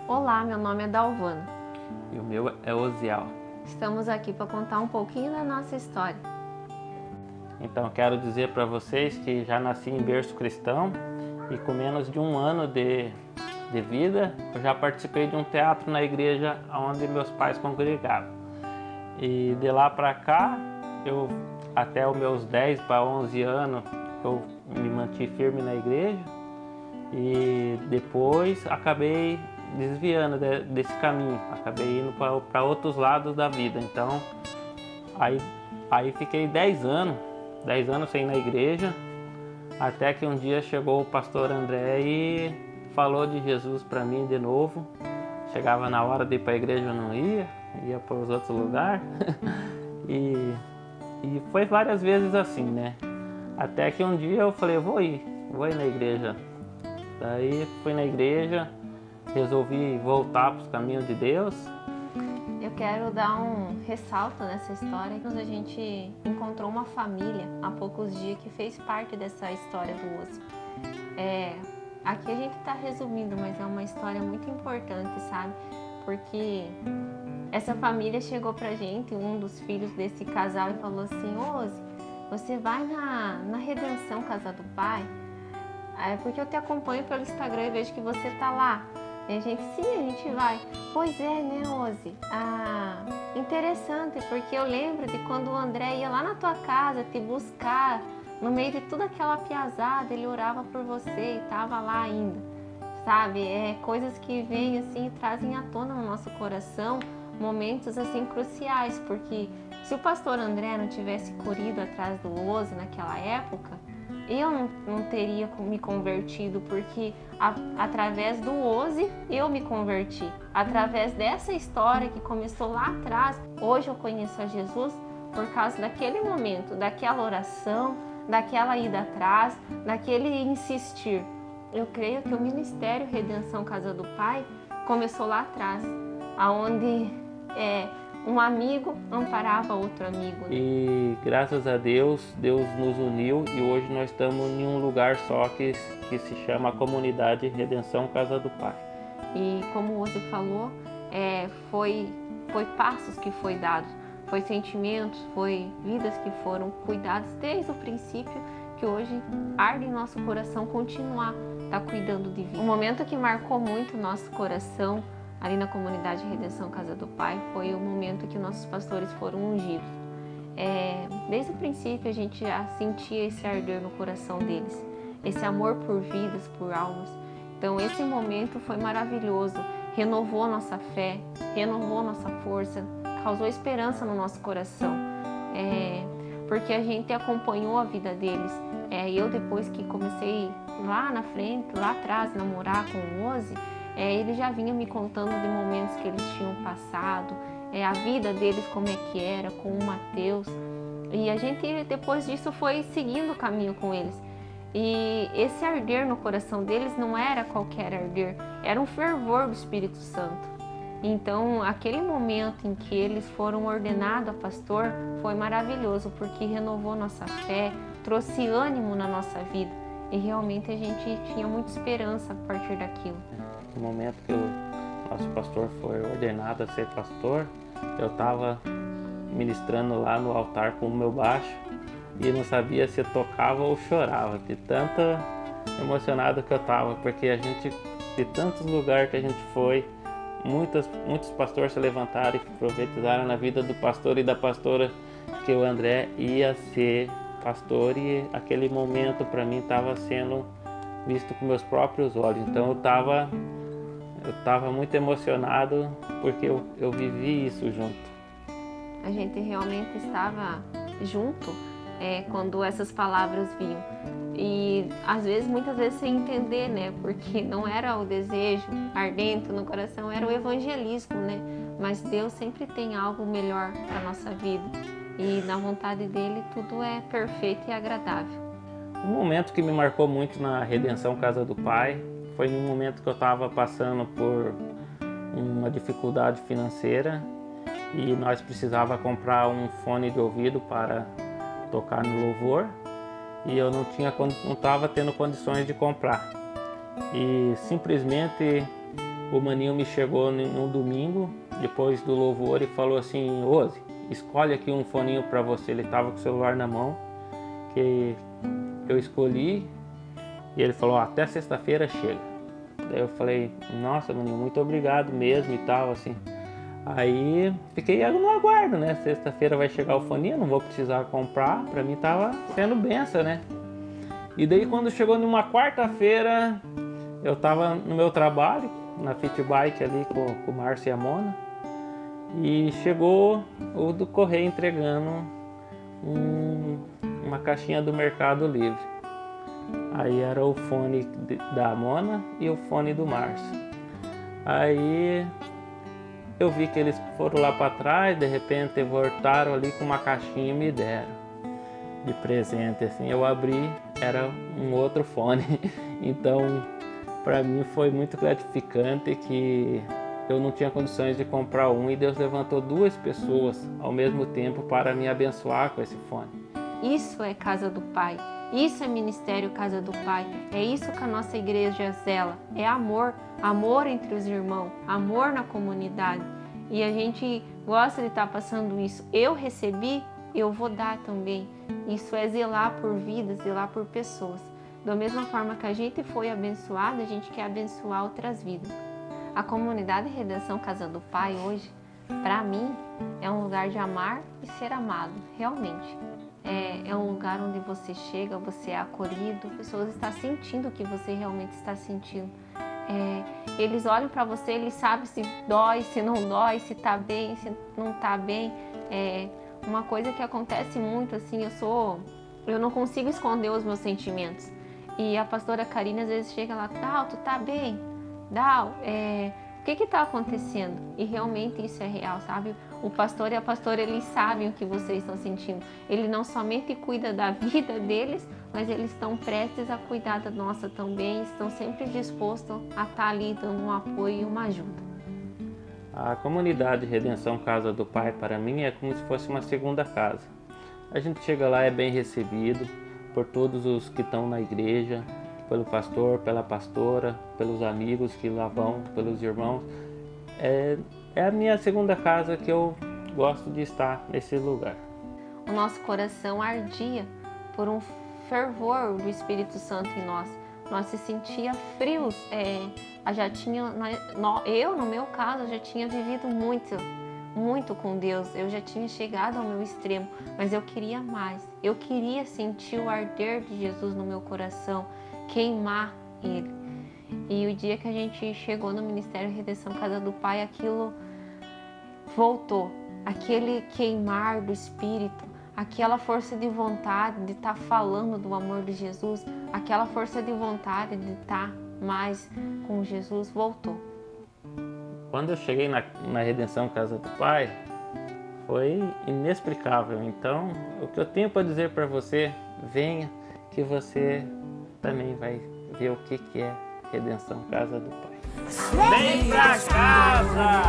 Olá, meu nome é Dalvana. E o meu é Osial. Estamos aqui para contar um pouquinho da nossa história. Então quero dizer para vocês que já nasci em berço cristão e com menos de um ano de vida eu já participei de um teatro na igreja onde meus pais congregavam. E de lá para cá, até os meus 10 para 11 anos, eu me mantive firme na igreja e depois acabei desviando desse caminho, acabei indo para outros lados da vida. Então aí fiquei 10 anos sem ir na igreja, até que um dia chegou o pastor André e falou de Jesus para mim de novo. Chegava na hora de ir para a igreja, eu não ia para os outros lugares. e foi várias vezes assim, né? Até que um dia eu falei, vou ir na igreja. Daí fui na igreja, resolvi voltar para os caminhos de Deus. Eu quero dar um ressalto nessa história. A gente encontrou uma família há poucos dias que fez parte dessa história do osso. Aqui a gente está resumindo, mas é uma história muito importante, sabe? Porque essa família chegou pra gente, um dos filhos desse casal, e falou assim: Ose, você vai na Redenção Casa do Pai? Porque eu te acompanho pelo Instagram e vejo que você tá lá. E a gente, sim, a gente vai. Pois é, né, Ose? Interessante, porque eu lembro de quando o André ia lá na tua casa te buscar, no meio de toda aquela piazada, ele orava por você e tava lá ainda, sabe? Coisas que vêm assim e trazem à tona no nosso coração momentos assim cruciais, porque se o pastor André não tivesse corrido atrás do Ose naquela época, eu não teria me convertido, porque através do Ose eu me converti. Através dessa história que começou lá atrás, hoje eu conheço a Jesus por causa daquele momento, daquela oração, daquela ida atrás, daquele insistir. Eu creio que o Ministério Redenção Casa do Pai começou lá atrás, aonde um amigo amparava outro amigo. E graças a Deus, Deus nos uniu e hoje nós estamos em um lugar só que se chama Comunidade Redenção Casa do Pai. E como você falou, foi passos que foi dado, foi sentimentos, foi vidas que foram cuidadas desde o princípio, que hoje arde em nosso coração continuar cuidando de vida. Um momento que marcou muito o nosso coração ali na Comunidade Redenção Casa do Pai foi o momento que nossos pastores foram ungidos. Desde o princípio a gente já sentia esse ardor no coração deles, esse amor por vidas, por almas. Então esse momento foi maravilhoso, renovou nossa fé, renovou nossa força, causou esperança no nosso coração, porque a gente acompanhou a vida deles. Eu, depois que comecei lá na frente, lá atrás, namorar com o Ose, ele já vinha me contando de momentos que eles tinham passado, a vida deles como é que era, com o Mateus. E a gente, depois disso, foi seguindo o caminho com eles. E esse arder no coração deles não era qualquer arder, era um fervor do Espírito Santo. Então, aquele momento em que eles foram ordenados a pastor foi maravilhoso, porque renovou nossa fé, trouxe ânimo na nossa vida. E realmente a gente tinha muita esperança a partir daquilo. No momento que o nosso pastor foi ordenado a ser pastor, eu estava ministrando lá no altar com o meu baixo e não sabia se eu tocava ou chorava, de tanta emocionado que eu estava, porque a gente, de tantos lugares que a gente foi, muitos pastores se levantaram e profetizaram na vida do pastor e da pastora que o André ia ser pastor, e aquele momento para mim estava sendo visto com meus próprios olhos. Então eu estava muito emocionado porque eu vivi isso junto. A gente realmente estava junto quando essas palavras vinham. E às vezes, muitas vezes sem entender, né? Porque não era o desejo ardente no coração, era o evangelismo, né? Mas Deus sempre tem algo melhor para a nossa vida. E na vontade dele tudo é perfeito e agradável. Um momento que me marcou muito na Redenção Casa do Pai foi um momento que eu estava passando por uma dificuldade financeira e nós precisava comprar um fone de ouvido para tocar no louvor e eu não estava tendo condições de comprar. E simplesmente o maninho me chegou num domingo, depois do louvor, e falou assim: Ose, escolhe aqui um foninho para você. Ele estava com o celular na mão, que eu escolhi, e ele falou: até sexta-feira chega. Daí eu falei: nossa, maninho, muito obrigado mesmo e tal, assim. Aí fiquei no aguardo, né? Sexta-feira vai chegar o foninho, não vou precisar comprar. Pra mim tava sendo benção, né? E daí quando chegou numa quarta-feira, eu tava no meu trabalho, na Fit Bike ali com o Márcio e a Mona. E chegou o do correio entregando uma caixinha do Mercado Livre. Aí era o fone da Mona e o fone do Márcio. Aí eu vi que eles foram lá para trás, de repente voltaram ali com uma caixinha e me deram de presente, assim. Eu abri, era um outro fone. Então, para mim foi muito gratificante que eu não tinha condições de comprar um e Deus levantou duas pessoas ao mesmo tempo para me abençoar com esse fone. Isso é casa do Pai. Isso é ministério Casa do Pai. É isso que a nossa igreja zela. É amor. Amor entre os irmãos. Amor na comunidade. E a gente gosta de estar passando isso. Eu recebi, eu vou dar também. Isso é zelar por vidas, zelar por pessoas. Da mesma forma que a gente foi abençoado, a gente quer abençoar outras vidas. A comunidade Redenção Casa do Pai hoje, para mim, é um lugar de amar e ser amado. Realmente. É um lugar onde você chega, você é acolhido, as pessoas estão sentindo o que você realmente está sentindo. Eles olham para você, eles sabem se dói, se não dói, se está bem, se não está bem. Uma coisa que acontece muito, assim, eu não consigo esconder os meus sentimentos. E a pastora Karine às vezes chega lá: Dal, tu tá bem? Dal, o que está acontecendo? E realmente isso é real, sabe? O pastor e a pastora, eles sabem o que vocês estão sentindo. Ele não somente cuida da vida deles, mas eles estão prestes a cuidar da nossa também. Estão sempre dispostos a estar ali dando um apoio e uma ajuda. A comunidade Redenção Casa do Pai, para mim, é como se fosse uma segunda casa. A gente chega lá, é bem recebido por todos os que estão na igreja, pelo pastor, pela pastora, pelos amigos que lá vão, pelos irmãos. É a minha segunda casa, que eu gosto de estar nesse lugar. O nosso coração ardia por um fervor do Espírito Santo em nós. Nós se sentia frios. Eu, no meu caso, já tinha vivido muito com Deus. Eu já tinha chegado ao meu extremo, mas eu queria mais. Eu queria sentir o arder de Jesus no meu coração, queimar Ele. E o dia que a gente chegou no Ministério Redenção Casa do Pai, aquilo voltou. Aquele queimar do Espírito, aquela força de vontade de estar falando do amor de Jesus, aquela força de vontade de estar mais com Jesus voltou. Quando eu cheguei na Redenção Casa do Pai, foi inexplicável. Então, o que eu tenho para dizer para você, venha, que você também vai ver o que é Redenção Casa do Pai. Vem pra casa!